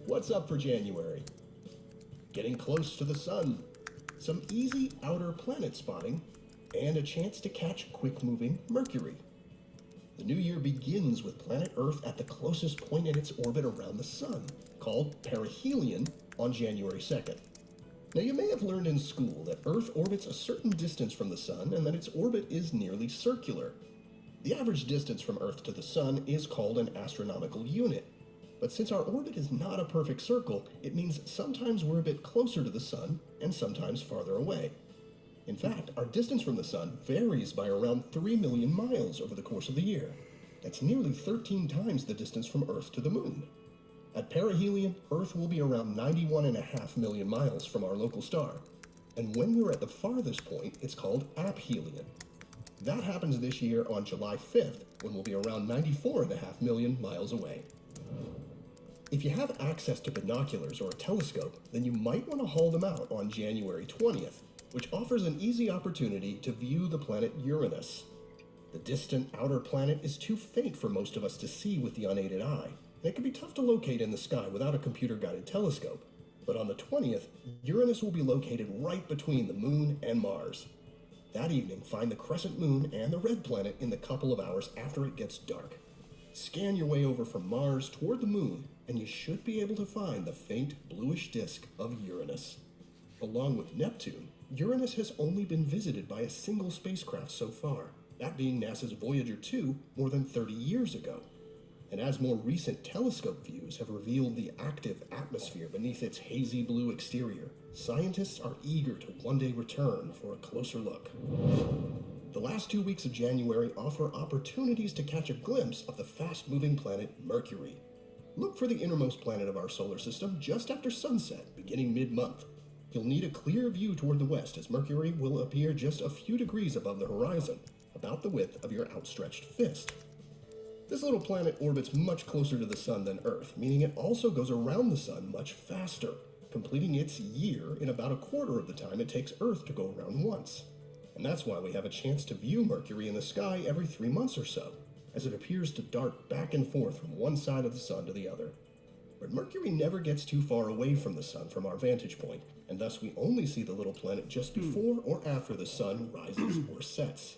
What's up for January? Getting close to the sun, some easy outer planet spotting, and a chance to catch quick-moving Mercury. The new year begins with planet Earth at the closest point in its orbit around the sun, called Perihelion, on January 2nd. Now, you may have learned in school that Earth orbits a certain distance from the sun and that its orbit is nearly circular. The average distance from Earth to the sun is called an astronomical unit. But since our orbit is not a perfect circle, it means sometimes we're a bit closer to the sun and sometimes farther away. In fact, our distance from the sun varies by around 3 million miles over the course of the year. That's nearly 13 times the distance from Earth to the moon. At perihelion, Earth will be around 91.5 million miles from our local star. And when we're at the farthest point, it's called aphelion. That happens this year on July 5th, when we'll be around 94.5 million miles away. If you have access to binoculars or a telescope, then you might want to haul them out on January 20th, which offers an easy opportunity to view the planet Uranus. The distant outer planet is too faint for most of us to see with the unaided eye, and it can be tough to locate in the sky without a computer-guided telescope. But on the 20th, Uranus will be located right between the Moon and Mars. That evening, find the crescent moon and the red planet in the couple of hours after it gets dark. Scan your way over from Mars toward the Moon, and you should be able to find the faint bluish disk of Uranus. Along with Neptune, Uranus has only been visited by a single spacecraft so far, that being NASA's Voyager 2 more than 30 years ago. And as more recent telescope views have revealed the active atmosphere beneath its hazy blue exterior, scientists are eager to one day return for a closer look. The last 2 weeks of January offer opportunities to catch a glimpse of the fast-moving planet Mercury. Look for the innermost planet of our solar system just after sunset, beginning mid-month. You'll need a clear view toward the west, as Mercury will appear just a few degrees above the horizon, about the width of your outstretched fist. This little planet orbits much closer to the sun than Earth, meaning it also goes around the sun much faster, completing its year in about a quarter of the time it takes Earth to go around once. And that's why we have a chance to view Mercury in the sky every 3 months or so, as it appears to dart back and forth from one side of the sun to the other. But Mercury never gets too far away from the sun from our vantage point, and thus we only see the little planet just before or after the sun rises or sets.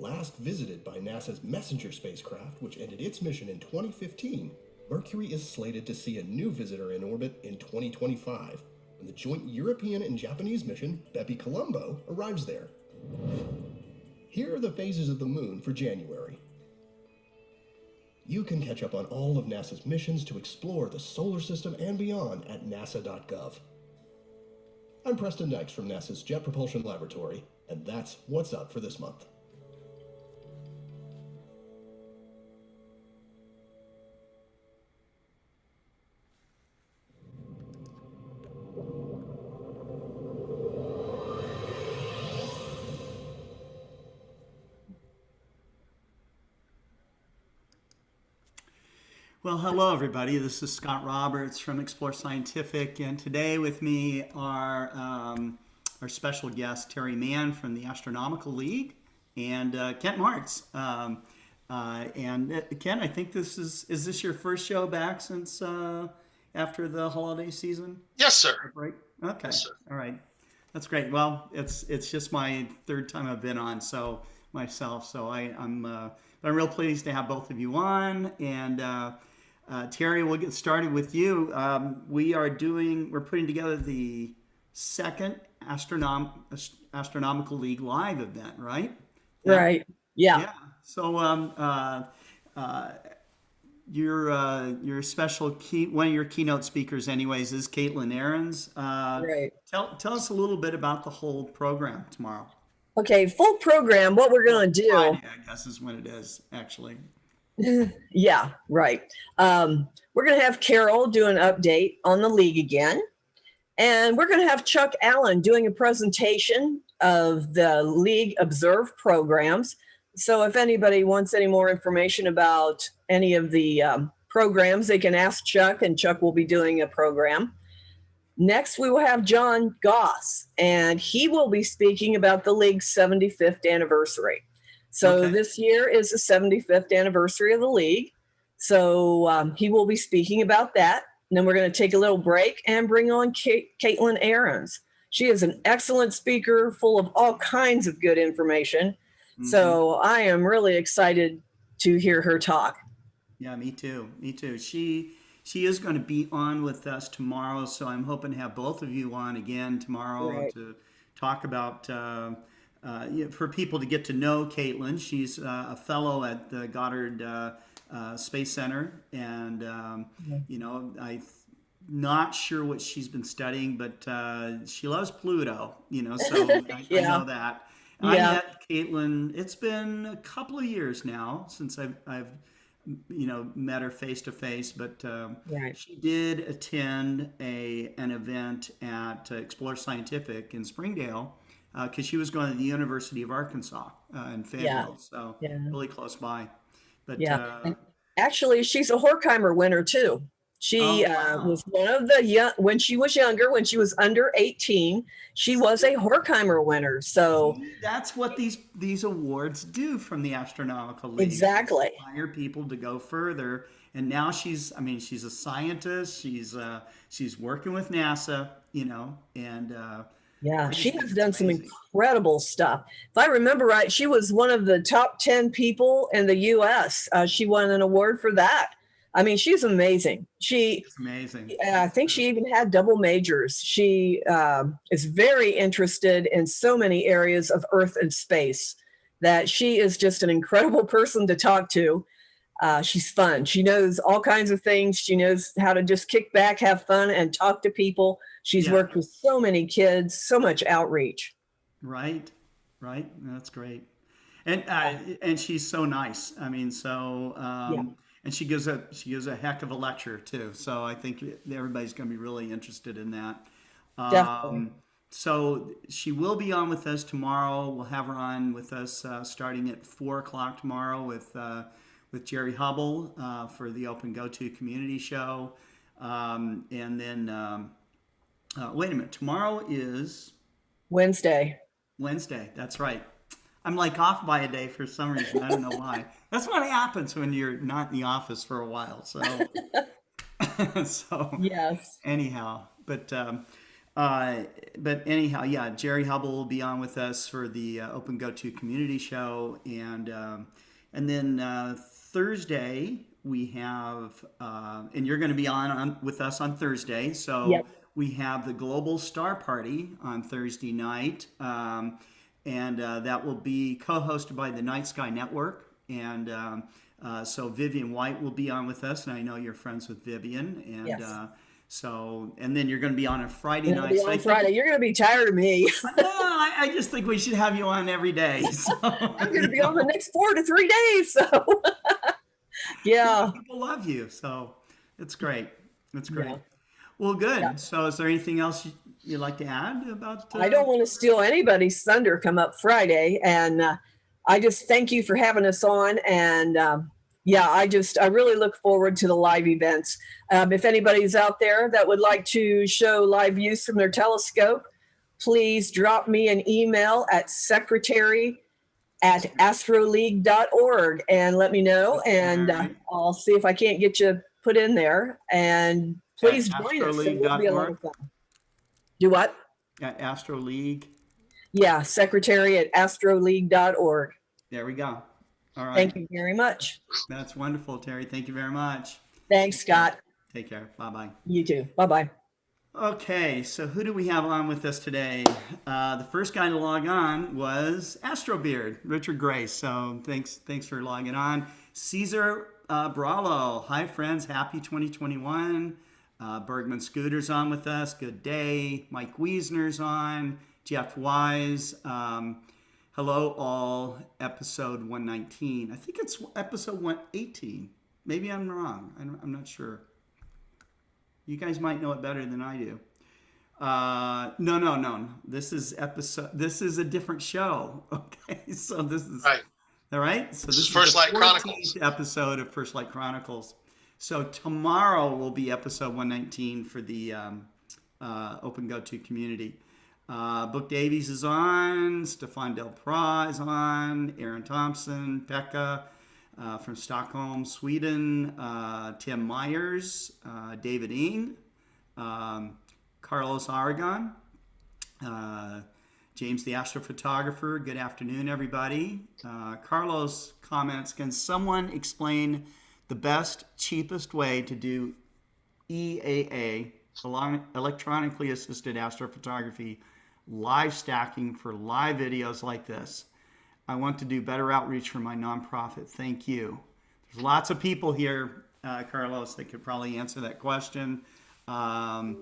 Last visited by NASA's Messenger spacecraft, which ended its mission in 2015, Mercury is slated to see a new visitor in orbit in 2025, when the joint European and Japanese mission, Bepi Colombo, arrives there. Here are the phases of the moon for January. You can catch up on all of NASA's missions to explore the solar system and beyond at nasa.gov. I'm Preston Dykes from NASA's Jet Propulsion Laboratory, and that's what's up for this month. Well, hello everybody. This is Scott Roberts from Explore Scientific, and today with me are our special guest Terry Mann from the Astronomical League and Kent Marts. And Ken, I think this is this your first show back since after the holiday season? Yes, sir. Right. Okay. Yes, sir. All right. That's great. Well, it's just my third time I've been on, so I'm real pleased to have both of you on. And Terry, we'll get started with you. We're putting together the second Astronomical League Live event, right? Right. Yeah. So your special one of your keynote speakers, anyways, is Caitlin Ahrens. Right. Tell us a little bit about the whole program tomorrow. Okay, full program. What we're going to do. Friday, I guess is when it is, actually. Yeah, right. We're going to have Carol do an update on the league again. And we're going to have Chuck Allen doing a presentation of the League Observe programs. So if anybody wants any more information about any of the programs, they can ask Chuck, and Chuck will be doing a program. Next, we will have John Goss, and he will be speaking about the League's 75th anniversary. So this year is the 75th anniversary of the League. So he will be speaking about that. And then we're going to take a little break and bring on Caitlin Ahrens. She is an excellent speaker, full of all kinds of good information. Mm-hmm. So I am really excited to hear her talk. Yeah, me too. Me too. She is going to be on with us tomorrow, so I'm hoping to have both of you on again tomorrow to talk about, for people to get to know Caitlin. She's a fellow at the Goddard Space Center, and, I'm not sure what she's been studying, but she loves Pluto, so I know that. I met Caitlin, it's been a couple of years now since I've met her face to face, but she did attend an event at Explore Scientific in Springdale because she was going to the University of Arkansas in Fayetteville, so really close by. But actually, she's a Horkheimer winner too. She was one of the when she was younger, when she was under 18, she was a Horkheimer winner. So that's what these awards do from the Astronomical League. Exactly. Inspire people to go further. And now she's a scientist. She's working with NASA, and she has done some incredible stuff. If I remember right, she was one of the top 10 people in the U.S. She won an award for that. I mean, she's amazing. She's amazing. I think she even had double majors. She is very interested in so many areas of Earth and space that she is just an incredible person to talk to. She's fun. She knows all kinds of things. She knows how to just kick back, have fun, and talk to people. She's worked with so many kids, so much outreach. Right. That's great. And she's so nice. I mean, and she gives a heck of a lecture too. So I think everybody's going to be really interested in that. Definitely. So she will be on with us tomorrow. We'll have her on with us starting at 4:00 tomorrow with Jerry Hubble for the Open Go-To Community Show. And then, wait a minute. Tomorrow is Wednesday. That's right. I'm like off by a day for some reason. I don't know why. That's what happens when you're not in the office for a while. So, yes. Anyhow, but anyhow, Jerry Hubble will be on with us for the Open Go-To Community Show, and then Thursday we have, and you're going to be on with us on Thursday. So we have the Global Star Party on Thursday night. And that will be co-hosted by the Night Sky Network. And so Vivian White will be on with us. And I know you're friends with Vivian. And and then you're going to be on a Friday night. You're going to be tired of me. No, I just think we should have you on every day. So, I'm going to be on the next 4 to 3 days. So, people love you. So it's great. It's great. Yeah. Well, good. Yeah. So is there anything else you'd like to add about? I don't want to steal anybody's thunder come up Friday. And I just thank you for having us on. And I really look forward to the live events. If anybody's out there that would like to show live views from their telescope, please drop me an email at secretary@astroleague.org and let me know. And I'll see if I can't get you put in there. And please join us. It will be a lot of fun. Do what? At AstroLeague? Yeah, secretary@astroleague.org. There we go. All right. Thank you very much. That's wonderful, Terry. Thank you very much. Thanks, Scott. Take care. Bye-bye. You too. Bye-bye. Okay, so who do we have on with us today? The first guy to log on was Astrobeard, Richard Grace. So thanks for logging on. Caesar Bralo. Hi, friends. Happy 2021. Bergman Scooter's on with us. Good day. Mike Wiesner's on. Jeff Wise. Hello, all. Episode 119. I think it's episode 118. Maybe I'm wrong. I'm not sure. You guys might know it better than I do. No. This is a different show. Okay, so this is right. All right. So this is FirstLight the 14th Chronicles episode of FirstLight Chronicles. So tomorrow will be episode 119 for the Open Go-To community. Book Davies is on, Stefan Del Pra is on, Aaron Thompson, Pekka from Stockholm, Sweden, Tim Myers, David Ing, Carlos Aragon, James the Astrophotographer. Good afternoon, everybody. Carlos comments, can someone explain the best, cheapest way to do EAA, electronically assisted astrophotography, live stacking for live videos like this? I want to do better outreach for my nonprofit. Thank you. There's lots of people here, Carlos, that could probably answer that question. There's,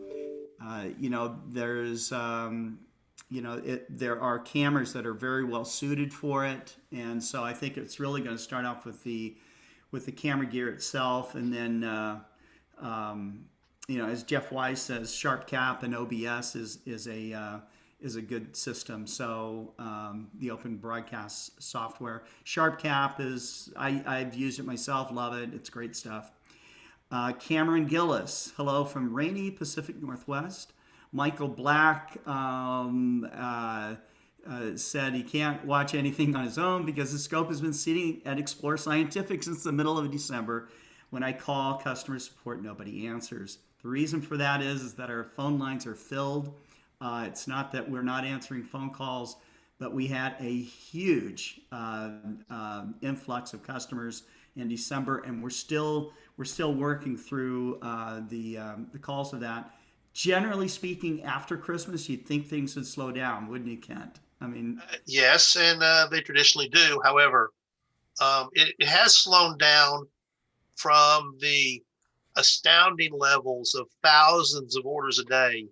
there are cameras that are very well suited for it. And so I think it's really going to start off with the camera gear itself. And then, as Jeff Weiss says, SharpCap and OBS is a good system. So the open broadcast software, SharpCap is, I've used it myself, love it. It's great stuff. Cameron Gillis, hello from rainy Pacific Northwest. Michael Black said he can't watch anything on his own because the scope has been sitting at Explore Scientific since the middle of December. When I call customer support, nobody answers. The reason for that is that our phone lines are filled. It's not that we're not answering phone calls, but we had a huge influx of customers in December, and we're still working through the calls of that. Generally speaking, after Christmas, you'd think things would slow down, wouldn't you, Kent? I mean, yes, and they traditionally do. However, it has slowed down from the astounding levels of thousands of orders a day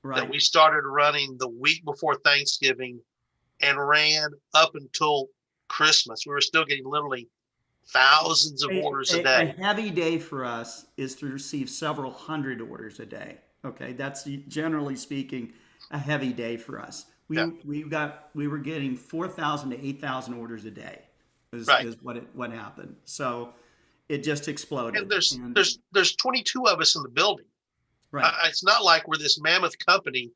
that we started running the week before Thanksgiving and ran up until Christmas. We were still getting literally thousands of orders a day. A heavy day for us is to receive several hundred orders a day. Okay, that's generally speaking a heavy day for us. We were getting 4,000 to 8,000 orders a day is what happened. So it just exploded. And there's 22 of us in the building. Right. It's not like we're this mammoth company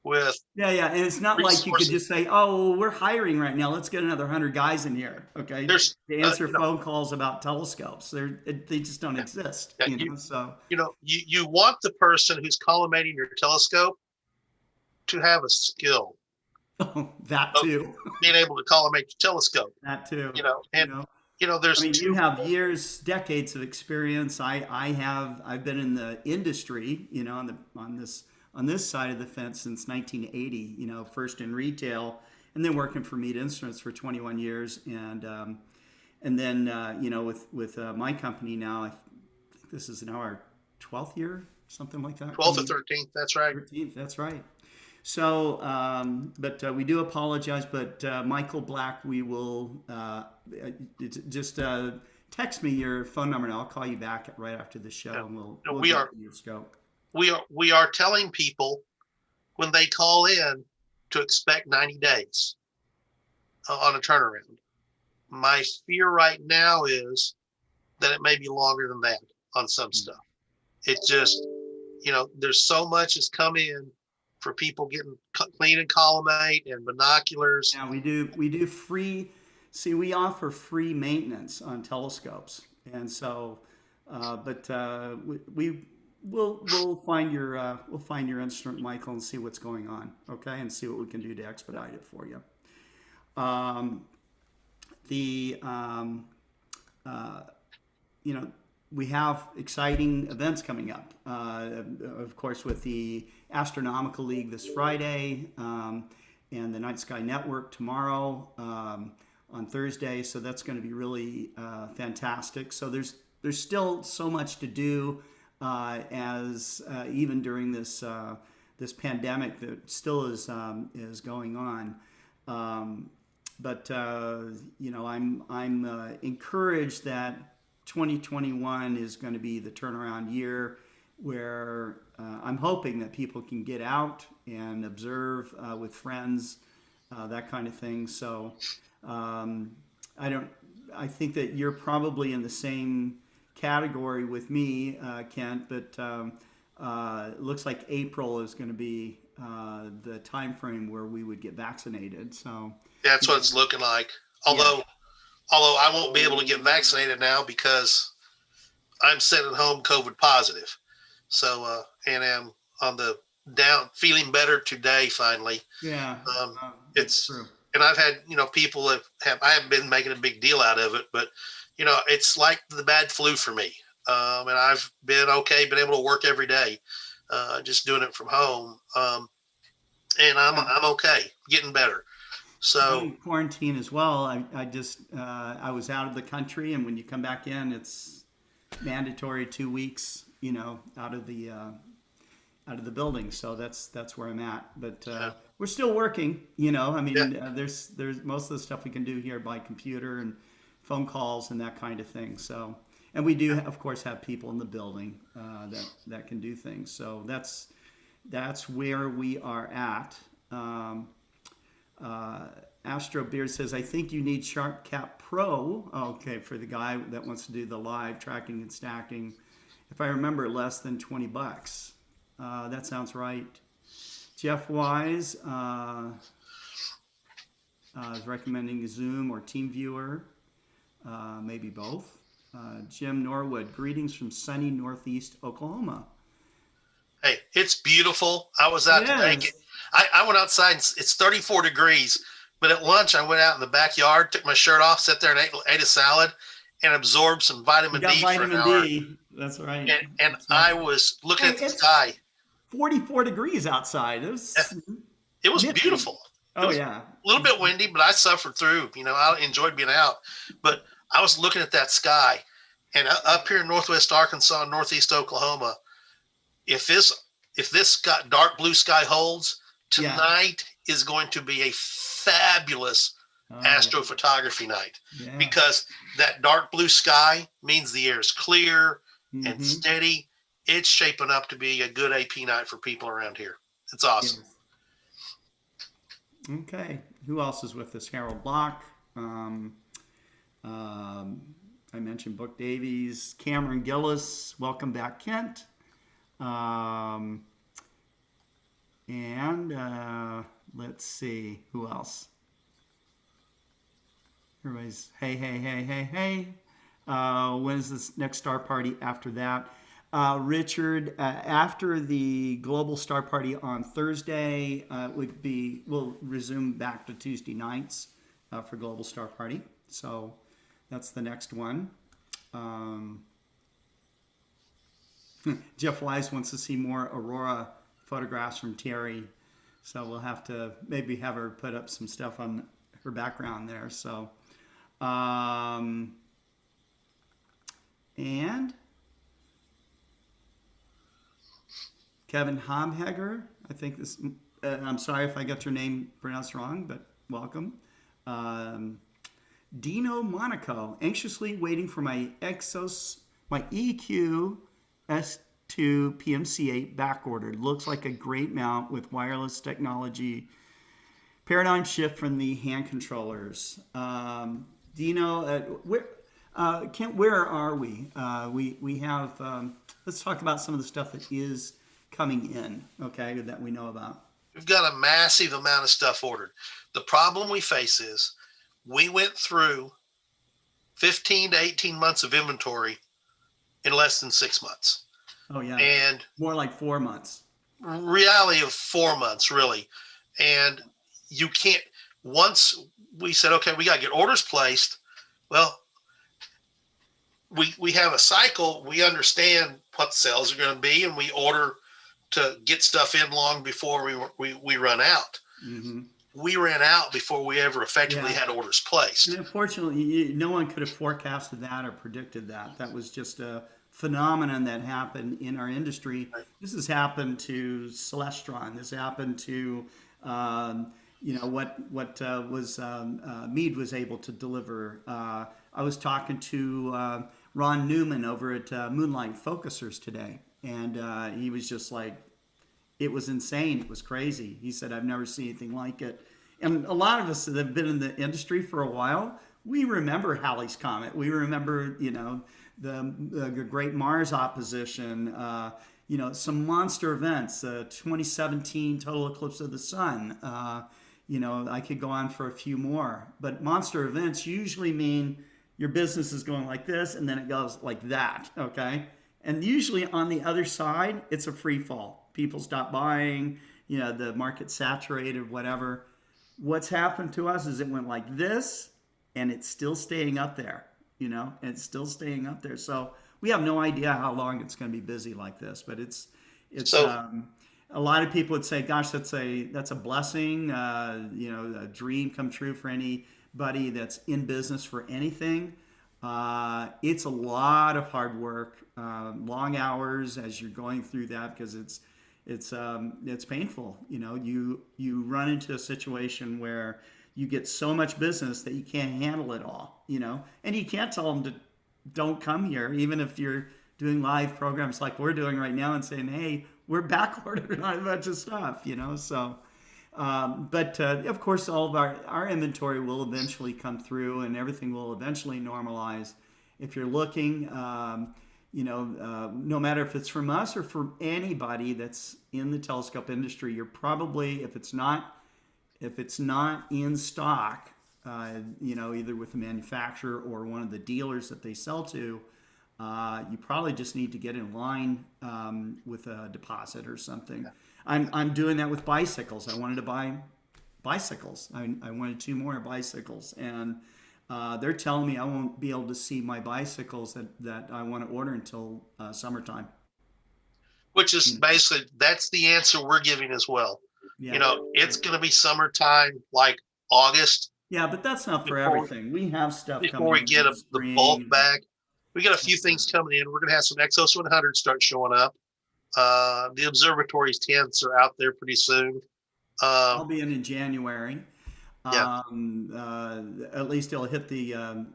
with and it's not like you could just say, oh, we're hiring right now, let's get another 100 guys in here, okay, to answer phone calls about telescopes. They just don't exist. So you want the person who's collimating your telescope to have a skill. Oh, that too. Being able to collimate your telescope. That too. There's you have years, decades of experience. I've been in the industry, on this side of the fence since 1980, first in retail and then working for Mead Instruments for 21 years. And then, with my company now, I think this is now our 12th year, something like that. 12th or 13th. That's right. 13th, that's right. So, but we do apologize, but Michael Black, we will just text me your phone number and I'll call you back right after the show and we'll get your scope. We are telling people when they call in to expect 90 days on a turnaround. My fear right now is that it may be longer than that on some stuff. It just, there's so much has come in for people getting clean and collimate and binoculars. Yeah, we do free. See, we offer free maintenance on telescopes, and so, we'll find your instrument, Michael, and see what's going on, okay, and see what we can do to expedite it for you. We have exciting events coming up, of course, with the Astronomical League this Friday, and the Night Sky Network tomorrow on Thursday. So that's going to be really fantastic. So there's still so much to do, as even during this pandemic that still is going on. But I'm encouraged that 2021 is going to be the turnaround year where I'm hoping that people can get out and observe with friends, that kind of thing. So I think that you're probably in the same category with me, Kent, but it looks like April is going to be the time frame where we would get vaccinated. So That's what it's looking like. Although I won't be able to get vaccinated now because I'm sitting at home COVID positive. So and I'm on the down, feeling better today finally. yeah, It's true. and I've had, people that I haven't been making a big deal out of it, but it's like the bad flu for me. And I've been okay, been able to work every day, just doing it from home. And I'm okay, getting better. So In quarantine as well. I just I was out of the country, and when you come back in, it's mandatory 2 weeks, out of the building. So that's where I'm at. But we're still working. I mean, there's most of the stuff we can do here by computer and phone calls and that kind of thing. So, and we do of course have people in the building that can do things. So that's where we are at. Astro Beard says, I think you need Sharp Cap Pro. Okay, for the guy that wants to do the live tracking and stacking. If I remember, less than $20. That sounds right. Jeff Wise is recommending Zoom or TeamViewer, maybe both. Jim Norwood, greetings from sunny Northeast Oklahoma. hey, it's beautiful. I was out today. I went outside. It's 34 degrees. But at lunch, I went out in the backyard, took my shirt off, sat there and ate a salad, and absorbed some vitamin D for an hour. D. That's right. And I was looking at the sky. 44 degrees outside. It was Beautiful. Oh, it was yeah. A little bit windy, but I suffered through. I enjoyed being out. But I was looking at that sky. And up here in northwest Arkansas, northeast Oklahoma, if this dark blue sky holds, tonight is going to be a fabulous astrophotography night, because that dark blue sky means the air is clear and steady. It's shaping up to be a good AP night for people around here. It's awesome. Yes. Okay. Who else is with us? Harold Block. I mentioned Book Davies. Cameron Gillis. Welcome back, Kent. And let's see, who else? Everybody's hey. When's this next star party after that? Richard, after the global star party on Thursday, we'll resume back to Tuesday nights for global star party. So that's the next one. Jeff Wise wants to see more aurora photographs from Terry, so we'll have to maybe have her put up some stuff on her background there. So and Kevin Homhegger, I think this I'm sorry if I got your name pronounced wrong, but welcome. Dino Monaco, anxiously waiting for my EQ S2 PMC8 back ordered. Looks like a great mount with wireless technology. Paradigm shift from the hand controllers. Dino, Kent, where are we? We have, let's talk about some of the stuff that is coming in, okay, that we know about. We've got a massive amount of stuff ordered. The problem we face is we went through 15 to 18 months of inventory in less than 6 months. Oh, yeah. And more like 4 months. Reality of 4 months, really. And you can't, once we said, okay, we got to get orders placed. Well, we have a cycle. We understand what the sales are going to be, and we order to get stuff in long before we run out. Mm-hmm. We ran out before we ever effectively had orders placed. And unfortunately, no one could have forecasted that or predicted that. That was just a phenomenon that happened in our industry. Right. This has happened to Celestron. This happened to what was Meade was able to deliver. I was talking to Ron Newman over at Moonlight Focusers today, and he was just like, it was insane. It was crazy. He said, I've never seen anything like it. And a lot of us that have been in the industry for a while, we remember Halley's Comet. We remember, the Great Mars opposition, some monster events, 2017 total eclipse of the sun. I could go on for a few more, but monster events usually mean your business is going like this and then it goes like that, okay? And usually on the other side, it's a free fall. People stop buying, the market's saturated, whatever. What's happened to us is it went like this and it's still staying up there, and it's still staying up there. So we have no idea how long it's going to be busy like this, but it's a lot of people would say, gosh, that's a blessing, a dream come true for anybody that's in business for anything. It's a lot of hard work, long hours as you're going through that, because it's painful. You run into a situation where you get so much business that you can't handle it all, and you can't tell them to don't come here, even if you're doing live programs like we're doing right now and saying, hey, we're back ordered on a bunch of stuff, so but of course all of our inventory will eventually come through and everything will eventually normalize. If you're looking, no matter if it's from us or from anybody that's in the telescope industry, you're probably, if it's not in stock, either with the manufacturer or one of the dealers that they sell to, you probably just need to get in line with a deposit or something. Yeah. I'm doing that with bicycles. I wanted to buy bicycles. I wanted 2 more bicycles, and they're telling me I won't be able to see my bicycles that I want to order until summertime. Which is basically, that's the answer we're giving as well. Yeah. It's going to be summertime, like August. Yeah, but that's not for everything. We have stuff coming before we get the bulk back. We got a few things coming in. We're going to have some Exos 100 start showing up. The observatory's 10s are out there pretty soon. I'll be in January. Yeah. At least it'll hit the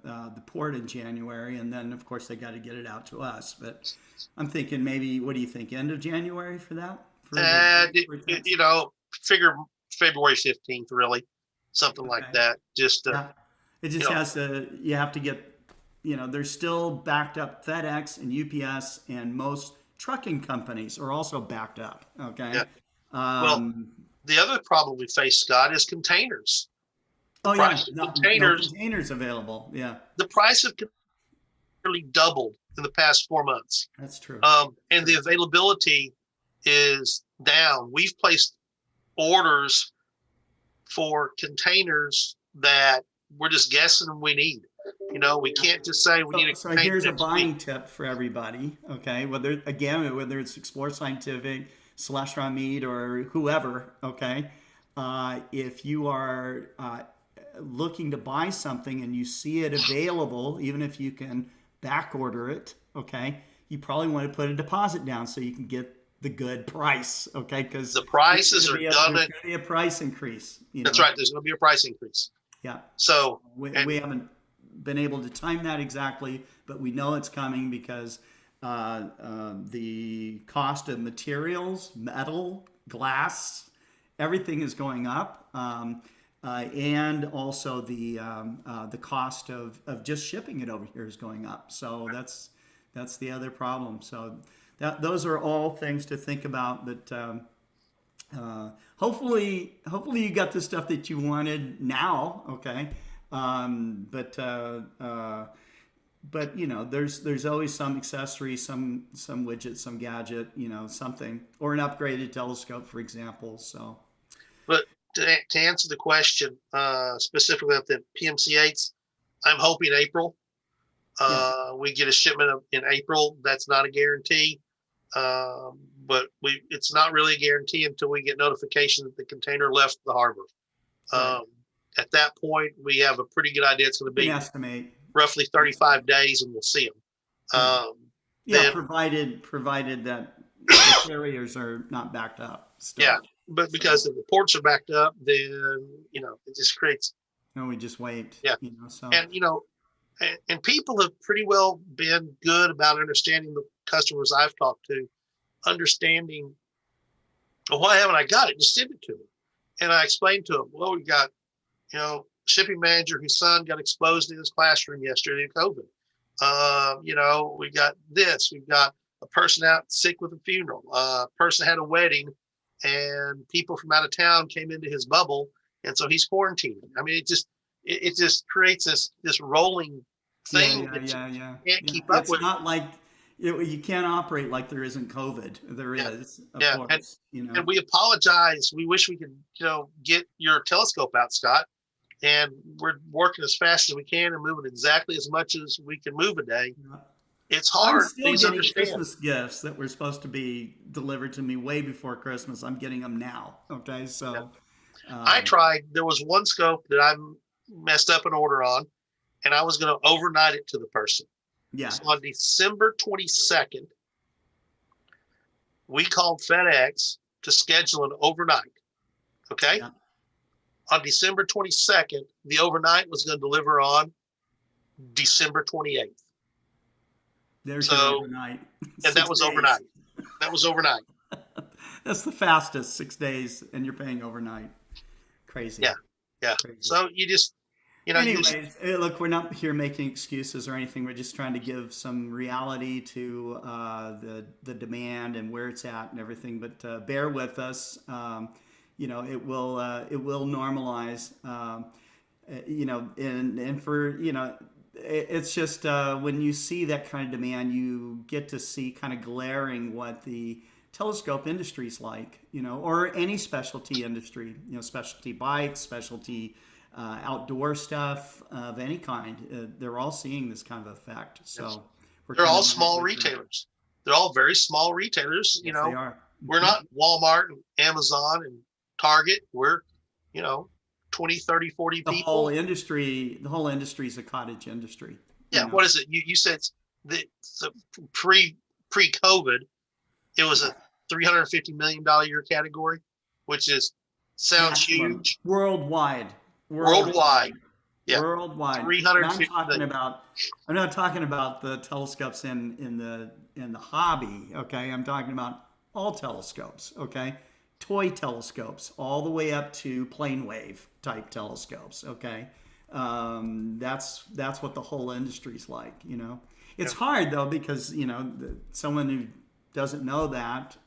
port in January, and then of course they got to get it out to us. But I'm thinking maybe, what do you think, end of January for that? Figure February 15th, really, something like that. Just it just has to. You have to get. There's still backed up. FedEx and UPS and most trucking companies are also backed up. Okay. Yeah. Well, the other problem we face, Scott, is containers. No containers available. Yeah. The price of nearly doubled in the past 4 months. That's true. And the availability is down. We've placed orders for containers that we're just guessing we need. We can't just say we need a container. So here's a buying tip for everybody. Okay, whether it's Explore Scientific, Celestial Mead, or whoever. Okay, if you are looking to buy something and you see it available, even if you can back order it, okay, you probably want to put a deposit down so you can get the good price, okay? Because the prices are there's going to be a price increase. That's right. There's going to be a price increase. Yeah. So we haven't been able to time that exactly, but we know it's coming because the cost of materials, metal, glass, everything is going up, and also the cost of just shipping it over here is going up. So that's the other problem. So those are all things to think about. But hopefully you got the stuff that you wanted now. Okay. But there's always some accessory, some widget, some gadget, something, or an upgraded telescope, for example. So, but to answer the question specifically about the PMC8s, I'm hoping April. We get a shipment in April. That's not a guarantee, but it's not really a guarantee until we get notification that the container left the harbor. Right. At that point, we have a pretty good idea it's going to be estimate roughly 35 days, and we'll see them. Provided that the carriers are not backed up. Still. Yeah, but because if the ports are backed up, then it just creates. No, we just wait. Yeah, So. And people have pretty well been good about understanding, the customers I've talked to, understanding. Well, why haven't I got it? Just send it to me. And I explained to them, well, we got shipping manager whose son got exposed in his classroom yesterday to COVID. You know, we got this. We've got a person out sick with a funeral. A person had a wedding, and people from out of town came into his bubble, and so he's quarantining. I mean, it just creates this rolling thing that you can't keep up It's with. not like you can't operate like there isn't COVID. There Yeah. is, of Yeah, course. You know, and we apologize. We wish we could, you know, get your telescope out, Scott. And we're working as fast as we can and moving exactly as much as we can move a day. It's I'm hard. still Please getting understand. Christmas gifts that were supposed to be delivered to me way before Christmas. I'm getting them now. Okay, so I tried. There was one scope that I messed up an order on, and I was going to overnight it to the person. yeah, So on December 22nd, we called FedEx to schedule an overnight. Okay. Yeah. On December 22nd, the overnight was going to deliver on December 28th. There's your overnight. And that was overnight. That was overnight. That's the fastest, 6 days, and you're paying overnight. Crazy. Yeah. Yeah. Crazy. So you just, you know, anyways, look, we're not here making excuses or anything. We're just trying to give some reality to the demand and where it's at and everything. But bear with us. You know, it will normalize. You know, and for, you know, it's just when you see that kind of demand, you get to see kind of glaring what the telescope industry is like, you know, or any specialty industry, you know, specialty bikes, specialty outdoor stuff of any kind. They're all seeing this kind of effect. So they're all small retailers. They're all very small retailers. You know, they are. We're not Walmart and Amazon and Target. We're, you know, 20, 30, 40 the people. whole industry is a cottage industry. Yeah. What is it? You said the pre-COVID, it was a $350 million a year category, which sounds huge. Worldwide. Yeah. Worldwide. 350 I'm not talking about the telescopes in the hobby. Okay. I'm talking about all telescopes. Okay. Toy telescopes all the way up to plane wave type telescopes. Okay. That's what the whole industry's like, you know. It's hard though, because, you know, someone who doesn't know that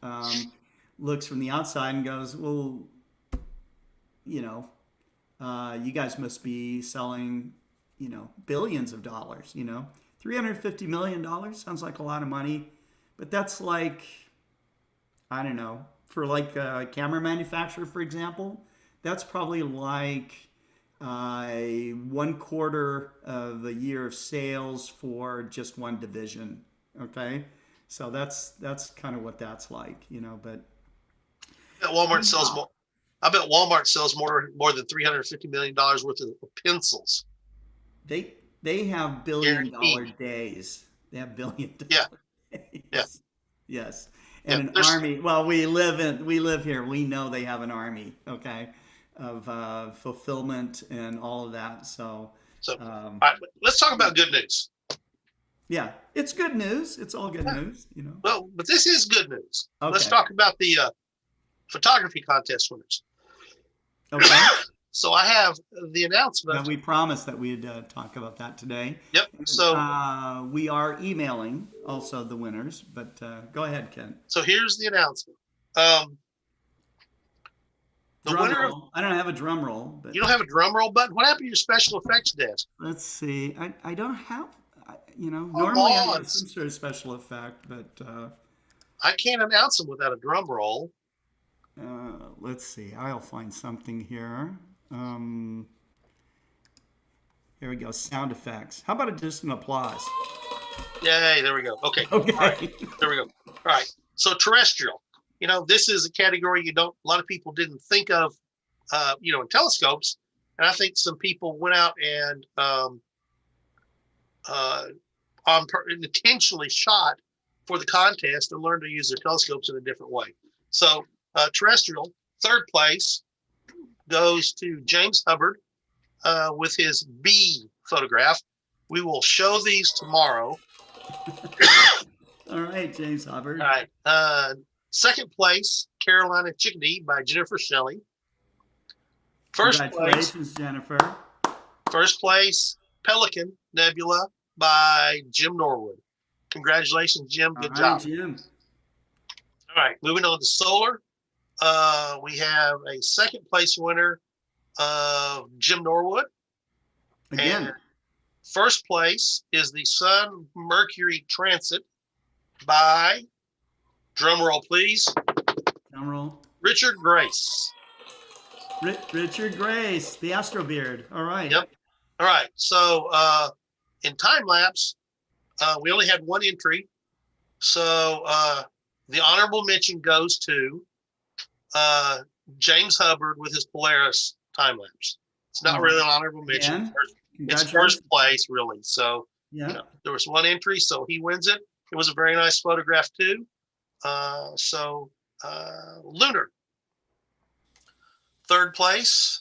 looks from the outside and goes, well, you know, you guys must be selling, you know, billions of dollars, you know. $350 million sounds like a lot of money, but that's like, I don't know, for like a camera manufacturer, for example, that's probably like 1/4 of a year of sales for just one division. Okay. So that's kind of what that's like, you know, but I bet Walmart sells more. I bet Walmart sells more than $350 million worth of pencils. They have billion-dollar days. They have billion-dollar days. Yeah. Yes. And an army. Well, we live here. We know they have an army, okay, of fulfillment and all of that. So all right, let's talk about good news. Yeah, it's good news. It's all good news, you know. Well, but this is good news. Okay. Let's talk about the photography contest winners. Okay. So I have the announcement. Now, we promised that we'd talk about that today. Yep. So we are emailing also the winners, but go ahead, Ken. So here's the announcement. The winner. I don't have a drum roll. But you don't have a drum roll button? What happened to your special effects desk? Let's see. I don't have. You know, normally I have some sort of special effect, but I can't announce them without a drum roll. Let's see. I'll find something here. Here we go. Sound effects. How about just an applause? Yay! There we go. Okay. Okay. All right, there we go. All right. So terrestrial. You know, this is a category a lot of people didn't think of. You know, in telescopes, and I think some people went out and intentionally shot for the contest and learned to use their telescopes in a different way. So terrestrial, third place goes to James Hubbard with his B photograph. We will show these tomorrow. All right, James Hubbard. All right. Second place, Carolina Chickadee by Jennifer Shelley. Congratulations, Jennifer. First place, Pelican Nebula by Jim Norwood. Congratulations, Jim. Good All right, job. Jim. All right, moving on to solar. We have a second place winner of Jim Norwood. Again. And first place is the Sun Mercury transit by, drum roll please, Drum roll. Richard Grace. Richard Grace, the Astro Beard. All right. Yep. All right. So in time lapse, we only had one entry. So the honorable mention goes to James Hubbard with his Polaris time lapse. It's not really an honorable mention. It's first place, really. So yeah, there was one entry, so he wins it. It was a very nice photograph too. Lunar. Third place,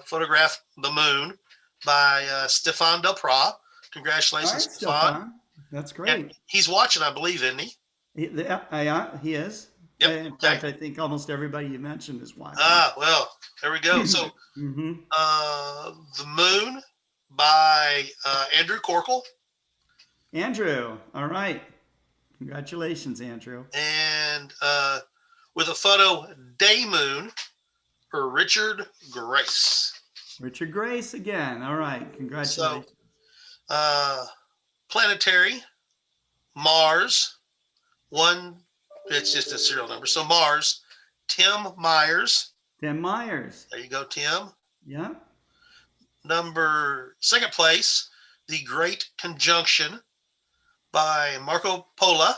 photograph the moon by Stefan Delprat. Congratulations, right, Stefan. That's great. And he's watching, I believe, isn't he? He is. Yep. In fact, I think almost everybody you mentioned is watching. Well, there we go. So the moon by Andrew Corkle. Andrew, all right. Congratulations, Andrew. And with a photo, Day Moon for Richard Grace. Richard Grace again. All right. Congratulations. So, planetary, Mars, it's just a serial number. So Mars, Tim Myers. Tim Myers. There you go, Tim. Yeah. Second place, The Great Conjunction by Marco Polo.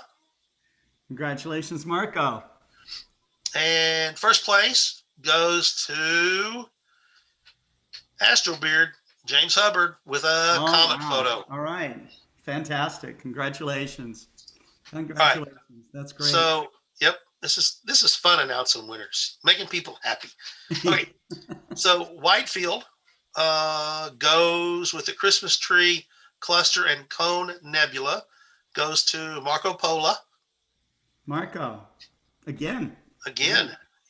Congratulations, Marco. And first place goes to Astrobeard, James Hubbard, with a comet photo. All right. Fantastic. Congratulations. Congratulations. Right. That's great. So, yep, this is fun announcing winners, making people happy. Okay. So Whitefield goes with the Christmas tree cluster and cone nebula, goes to Marco Polo. Marco. Again.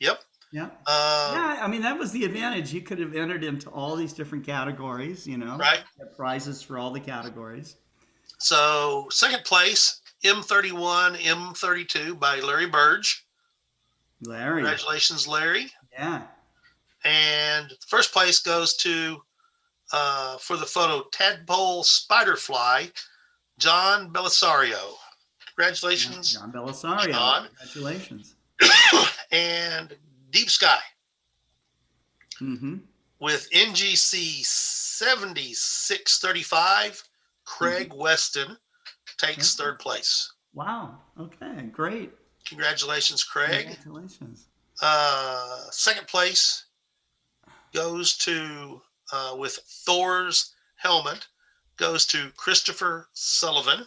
Yep. Yeah. Yeah, I mean, that was the advantage. You could have entered into all these different categories, Right. Get prizes for all the categories. So second place, M31, M32 by Larry Burge. Larry. Congratulations, Larry. Yeah. And first place goes to, for the photo, Tadpole Spiderfly, John Belisario. Congratulations. John Belisario. John. Congratulations. And Deep Sky. Mm-hmm. With NGC 7635, Craig Weston takes third place. Wow. Okay, great. Congratulations, Craig. Congratulations. Second place goes to, with Thor's helmet, goes to Christopher Sullivan.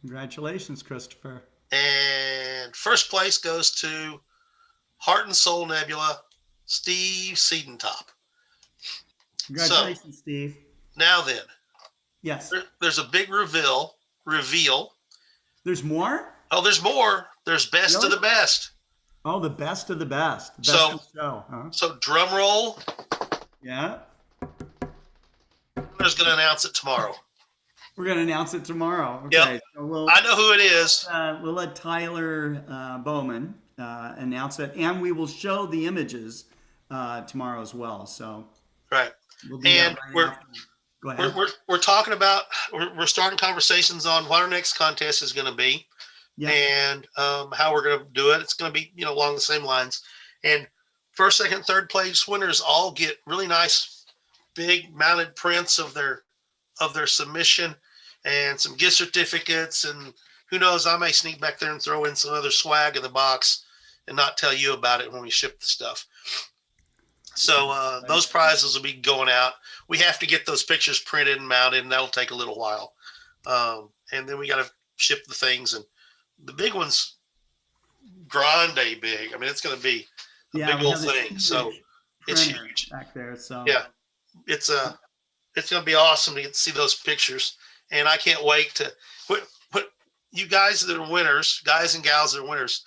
Congratulations, Christopher. And first place goes to Heart and Soul Nebula, Steve Seedentop. Congratulations, Steve. Now then. Yes. There's a big reveal. There's more? Oh, there's more. There's best of the best. Oh, the best of the best. The best of the show, huh? So drum roll. Yeah. Who's going to announce it tomorrow? We're going to announce it tomorrow. Okay. Yep. So I know who it is. We'll let Tyler Bowman announce it, and we will show the images tomorrow as well. So right. We'll and go ahead. We're talking about we're starting conversations on what our next contest is going to be, and how we're going to do it. It's going to be along the same lines. And first, second, third place winners all get really nice, big mounted prints of their submission and some gift certificates, and who knows, I may sneak back there and throw in some other swag in the box and not tell you about it when we ship the stuff. So those prizes will be going out. We have to get those pictures printed and mounted, and that'll take a little while. And then we got to ship the things, and the big one's grande big. I mean, it's going to be a big old thing. So it's huge back there. So yeah, it's going to be awesome to get to see those pictures. And I can't wait to what you guys that are winners, guys and gals that are winners,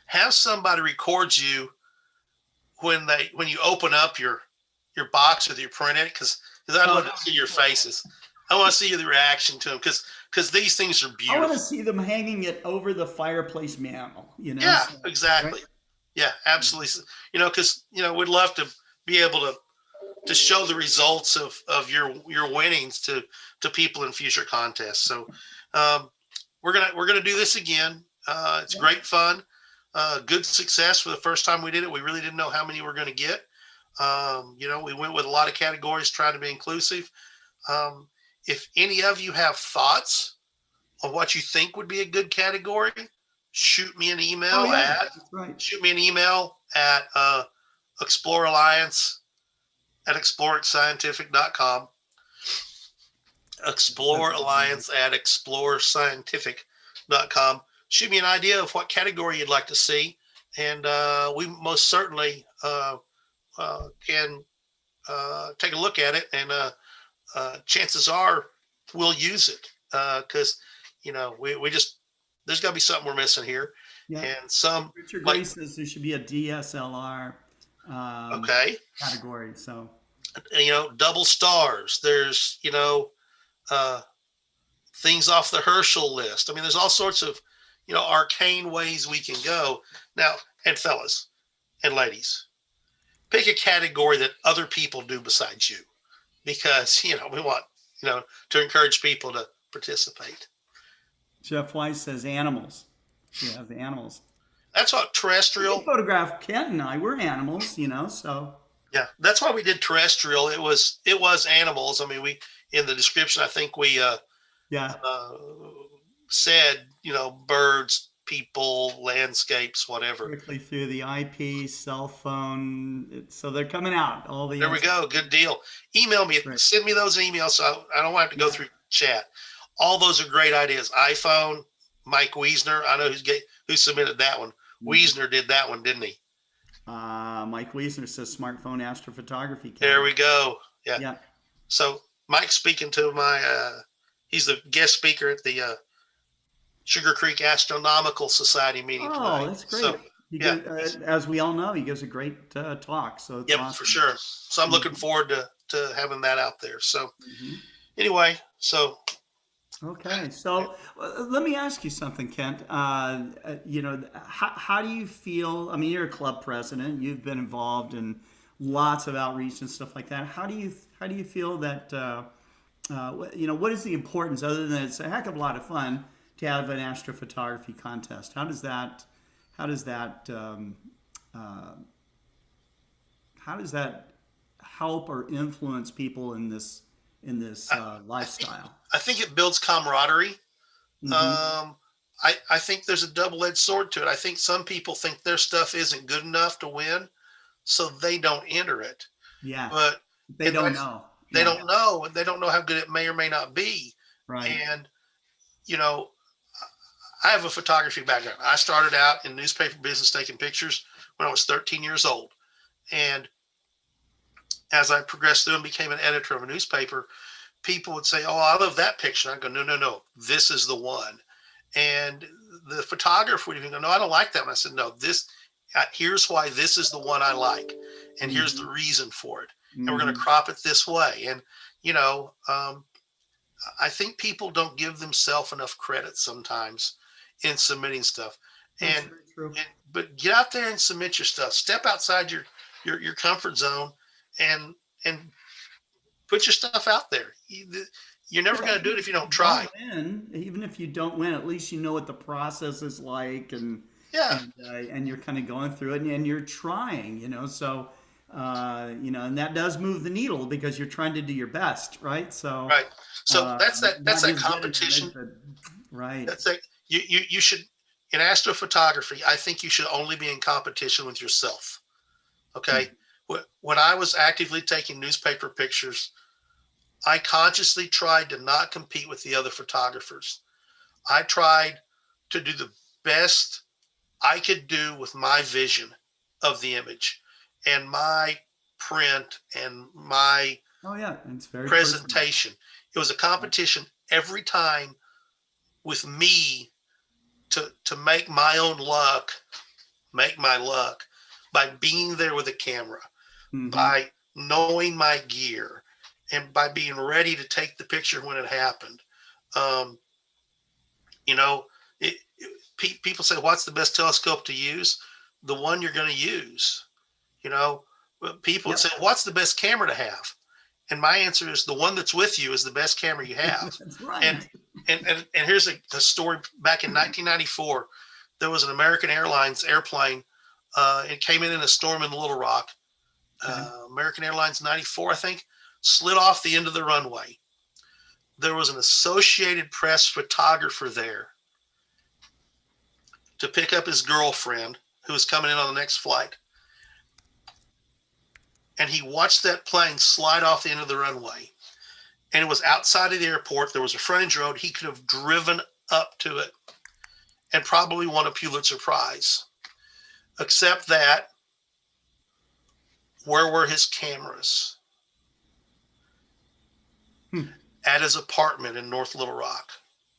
have somebody record you when you open up your box or you print it, because because I'd love to see your faces. I want to see the reaction to them because these things are I beautiful. want to see them hanging it over the fireplace mantle, Yeah, so, exactly. right? Yeah, absolutely. Because we'd love to be able to show the results of your winnings to people in future contests. So we're gonna do this again. It's great fun. Good success for the first time we did it. We really didn't know how many we're going to get. We went with a lot of categories, trying to be inclusive. If any of you have thoughts of what you think would be a good category, shoot me an email shoot me an email at Explore Alliance at explorescientific.com. Explore Alliance at explorescientific.com. Shoot me an idea of what category you'd like to see, and we most certainly can take a look at it, and chances are we'll use it because we just, there's got to be something we're missing here. Yeah. And some Richard Gray says there should be a DSLR category. So double stars. There's things off the Herschel list. I mean, there's all sorts of arcane ways we can go now. And fellas and ladies, pick a category that other people do besides you, because we want to encourage people to participate. Jeff Weiss says animals. She has the animals. That's what terrestrial. Photograph Kent and I. We're animals, so. Yeah, that's why we did terrestrial. It was animals. I mean, we, in the description, I think we said birds, people, landscapes, whatever. Quickly through the IP, cell phone. So they're coming out. All the there we go. Good deal. Email me. Right. Send me those emails so I don't have to go through chat. All those are great ideas. iPhone, Mike Wiesner. I know who submitted that one. Wiesner did that one, didn't he? Mike Wiesner says smartphone astrophotography. There we go. Yeah. So Mike's speaking to he's the guest speaker at the Sugar Creek Astronomical Society meeting tonight. Oh, that's great. So, as we all know, he gives a great talk. So it's awesome. For sure. So I'm looking forward to having that out there. So anyway, okay. So let me ask you something, Kent. How do you feel? I mean, you're a club president. You've been involved in lots of outreach and stuff like that. How do you feel that what is the importance, other than it's a heck of a lot of fun to have an astrophotography contest? How does that help or influence people in this lifestyle? I think it builds camaraderie. I think there's a double-edged sword to it. I think some people think their stuff isn't good enough to win, so they don't enter it. Yeah, but they don't know. They don't know, and they don't know how good it may or may not be. Right. And I have a photography background. I started out in newspaper business taking pictures when I was 13 years old, and as I progressed through and became an editor of a newspaper, people would say, "Oh, I love that picture." I go, "No, this is the one." And the photographer would even go, "No, I don't like that one." I said, "No, here's why this is the one I like, and here's the reason for it. And we're going to crop it this way." And I think people don't give themselves enough credit sometimes in submitting stuff. But get out there and submit your stuff. Step outside your comfort zone and put your stuff out there. You're never going to do it if you don't try. Even if you don't win, at least you know what the process is like, and you're kind of going through it, and you're trying, So and that does move the needle because you're trying to do your best, right? So that's that competition, right? That's like you should, in astrophotography, I think you should only be in competition with yourself. Okay. When I was actively taking newspaper pictures, I consciously tried to not compete with the other photographers. I tried to do the best I could do with my vision of the image and my print and my it's very presentation. Personal. It was a competition every time with me to make my own luck, make my luck by being there with a camera, by knowing my gear, and by being ready to take the picture when it happened. You know, people say, what's the best telescope to use? The one you're going to use. You know, people would say, what's the best camera to have? And my answer is the one that's with you is the best camera you have. That's right. And here's a story. Back in 1994, there was an American Airlines airplane. It came in a storm in Little Rock. American Airlines 94, I think, slid off the end of the runway. There was an Associated Press photographer there to pick up his girlfriend who was coming in on the next flight. And he watched that plane slide off the end of the runway. And it was outside of the airport. There was a frontage road. He could have driven up to it and probably won a Pulitzer Prize. Except that, where were his cameras? At his apartment in North Little Rock.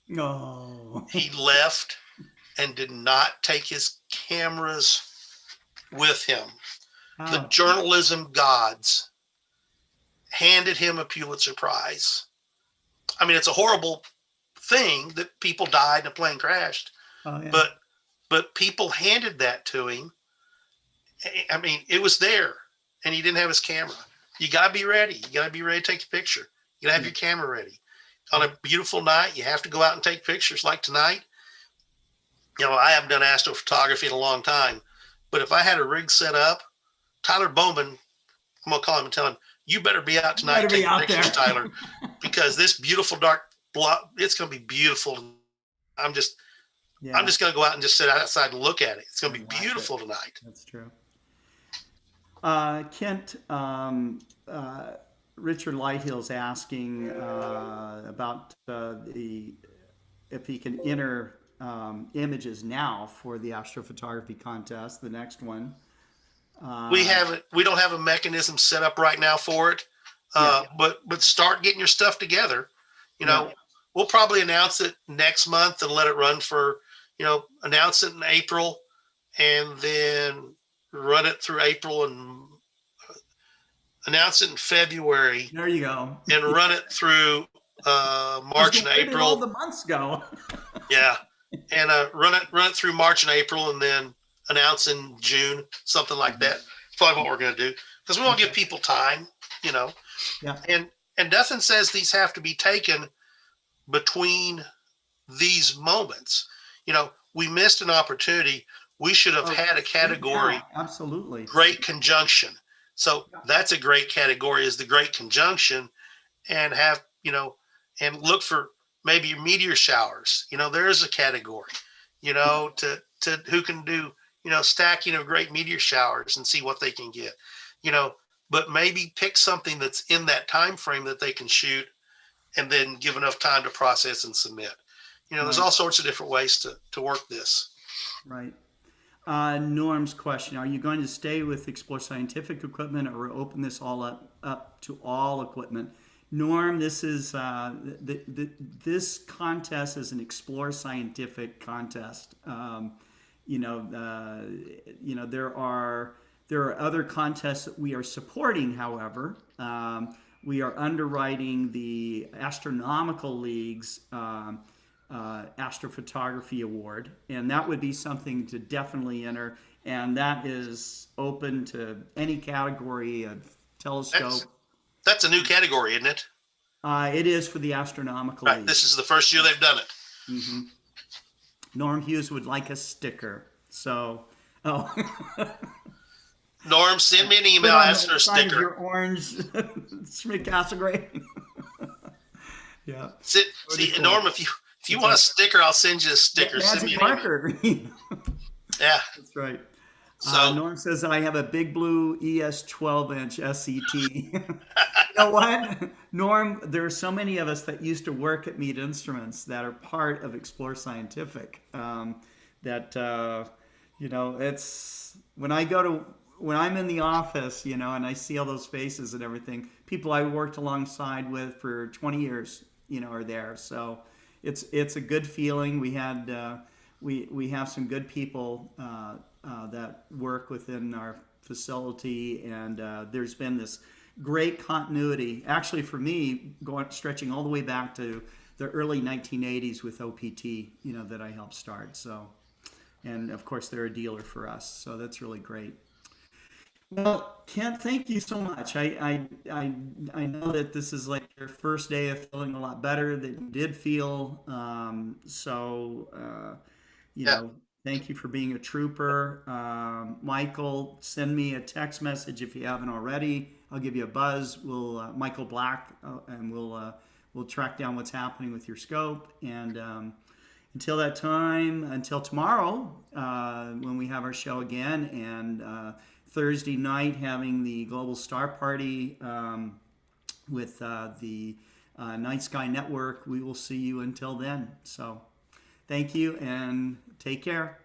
No. He left and did not take his cameras with him. The journalism gods handed him a Pulitzer Prize. I mean, it's a horrible thing that people died and a plane crashed, but people handed that to him. I mean, it was there, and he didn't have his camera. You got to be ready. You got to be ready to take a picture. You got to have your camera ready. On a beautiful night, you have to go out and take pictures. Like tonight, you know, I haven't done astrophotography in a long time, but if I had a rig set up, Tyler Bowman, I'm going to call him and tell him, you better be out tonight taking pictures, Tyler, because this beautiful dark block, it's going to be beautiful. I'm just going to go out and just sit outside and look at it. It's going to be beautiful tonight. That's true. Kent, Richard Lighthill's asking about if he can enter images now for the astrophotography contest, the next one. We don't have a mechanism set up right now for it. But start getting your stuff together. You know, we'll probably announce it next month and let it run for, announce it in April and then run it through April and announce it in February. There you go. And run it through March and April. All the months go. Yeah. And run it through March and April and then announce in June, something like that. Probably what we're going to do, because we want to give people time, Yeah. And nothing says these have to be taken between these moments. We missed an opportunity. We should have had a category. Yeah, absolutely. Great conjunction. So that's a great category, is the great conjunction, and have, and look for maybe meteor showers. There is a category, to who can do, stacking of great meteor showers and see what they can get, but maybe pick something that's in that time frame that they can shoot and then give enough time to process and submit. There's all sorts of different ways to work this. Right. Norm's question, are you going to stay with Explore Scientific equipment or open this all up to all equipment? Norm, this is this contest is an Explore Scientific contest. There are other contests that we are supporting. However, we are underwriting the Astronomical League's Astrophotography Award, and that would be something to definitely enter. And that is open to any category of telescope. That's a new category, isn't it? It is for the Astronomical Right. League. This is the first year they've done it. Mm-hmm. Norm Hughes would like a sticker. So, Norm, send me an email, ask for a sticker. Your orange simulcast gray. Yeah. See, Norm, if you want a sticker, I'll send you a sticker. Send me an marker. Yeah, that's right. So Norm says I have a big blue ES 12-inch SET. You know what, Norm? There are so many of us that used to work at Meet Instruments that are part of Explore Scientific. It's when I'm in the office, and I see all those faces and everything. People I worked alongside with for 20 years, are there. So it's a good feeling. We had we have some good people that work within our facility, and there's been this great continuity. Actually, for me, stretching all the way back to the early 1980s with OPT, you know, that I helped start. So, and of course, they're a dealer for us. So that's really great. Well, Kent, thank you so much. I know that this is like your first day of feeling a lot better than you did feel. You Yeah. know, thank you for being a trooper. Michael, send me a text message if you haven't already. I'll give you a buzz. We'll Michael Black, and we'll track down what's happening with your scope. And until that time, until tomorrow, when we have our show again, and Thursday night having the Global Star Party with the Night Sky Network. We will see you until then. So thank you and take care.